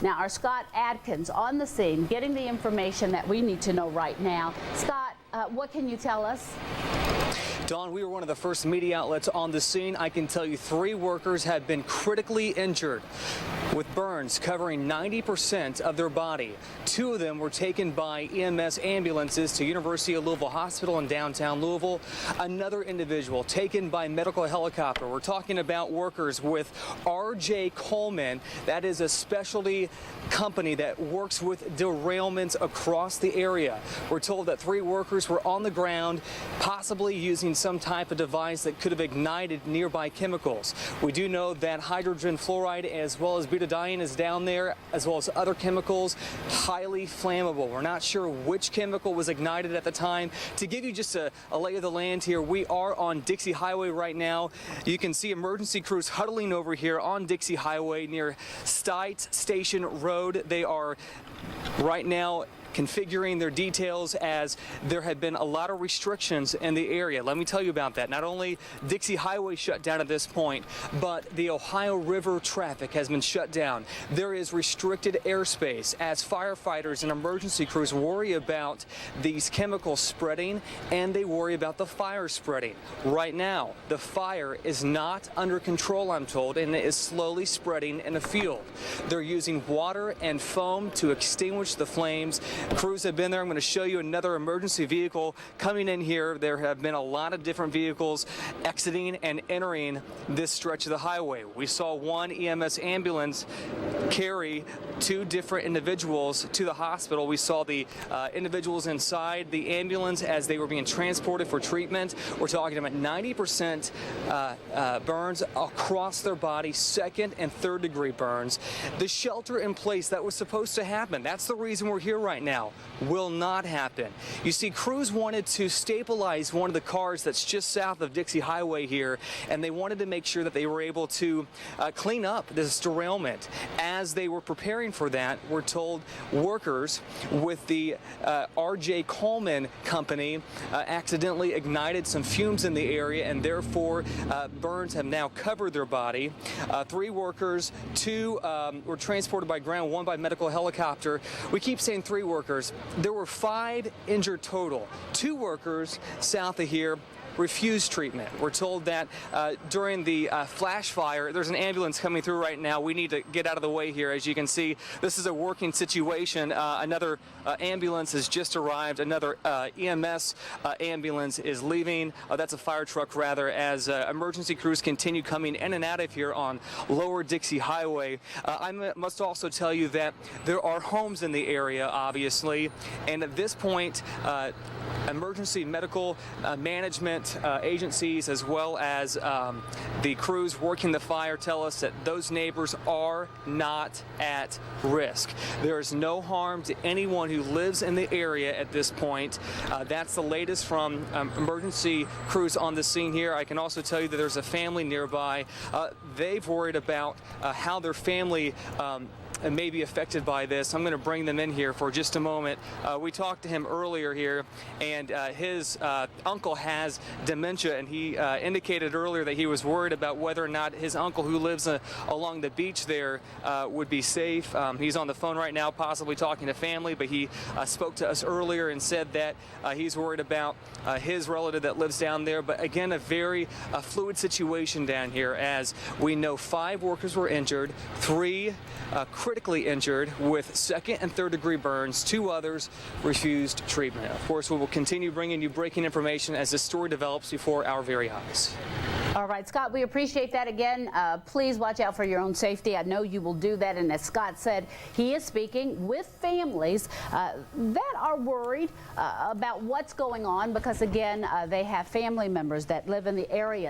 Now, our Scott Adkins on the scene, getting the information that we need to know right now. Scott, what can you tell us? Dawn, we were one of the first media outlets on the scene. I can tell you 3 workers have been critically injured with burns covering 90% of their body. 2 of them were taken by EMS ambulances to University of Louisville Hospital in downtown Louisville. Another individual taken by medical helicopter. We're talking about workers with R.J. Coleman. That is a specialty company that works with derailments across the area. We're told that 3 workers were on the ground, possibly using some type of device that could have ignited nearby chemicals. We do know that hydrogen fluoride as well as butadiene is down there, as well as other chemicals, highly flammable. We're not sure which chemical was ignited at the time. To give you just a lay of the land here, we are on Dixie Highway right now. You can see emergency crews huddling over here on Dixie Highway near Stites Station Road. They are right now configuring their details as there have been a lot of restrictions in the area. Let me tell you about that. Not only Dixie Highway shut down at this point, but the Ohio River traffic has been shut down. There is restricted airspace as firefighters and emergency crews worry about these chemicals spreading, and they worry about the fire spreading. Right now, the fire is not under control, I'm told, and it is slowly spreading in a field. They're using water and foam to extinguish the flames. Crews have been there. I'm going to show you another emergency vehicle coming in here. There have been a lot of different vehicles exiting and entering this stretch of the highway. We saw one EMS ambulance carry 2 different individuals to the hospital. We saw the individuals inside the ambulance as they were being transported for treatment. We're talking about 90% burns across their body, 2nd and 3rd degree burns. The shelter in place that was supposed to happen, that's the reason we're here right now, will not happen. You see, crews wanted to stabilize one of the cars that's just south of Dixie Highway here, and they wanted to make sure that they were able to clean up this derailment. As they were preparing for that, we're told workers with the R.J. Coleman company accidentally ignited some fumes in the area, and therefore burns have now covered their body. 3 workers, 2 were transported by ground, 1 by medical helicopter. We keep saying 3 workers. There were 5 injured total. 2 workers south of here refused treatment. We're told that during the flash fire, there's an ambulance coming through right now. We need to get out of the way here. As you can see, this is a working situation. Another ambulance has just arrived. Another EMS ambulance is leaving. That's a fire truck, rather, as emergency crews continue coming in and out of here on Lower Dixie Highway. I must also tell you that there are homes in the area, obviously, and at this point, emergency medical management agencies, as well as the crews working the fire, tell us that those neighbors are not at risk. There is no harm to anyone who lives in the area at this point. That's the latest from emergency crews on the scene here. I can also tell you that there's a family nearby. They've worried about how their family may be affected by this. I'm going to bring them in here for just a moment. We talked to him earlier here, and his uncle has dementia, and he indicated earlier that he was worried about whether or not his uncle, who lives along the beach there, would be safe. He's on the phone right now, possibly talking to family, but he spoke to us earlier and said that he's worried about his relative that lives down there. But again, a very fluid situation down here, as we know 5 workers were injured, 3 critically injured with 2nd and 3rd degree burns. 2 others refused treatment. Of course, we will continue bringing you breaking information as this story develops before our very eyes. All right, Scott, we appreciate that again. Please watch out for your own safety. I know you will do that. And as Scott said, he is speaking with families that are worried about what's going on because, again, they have family members that live in the area.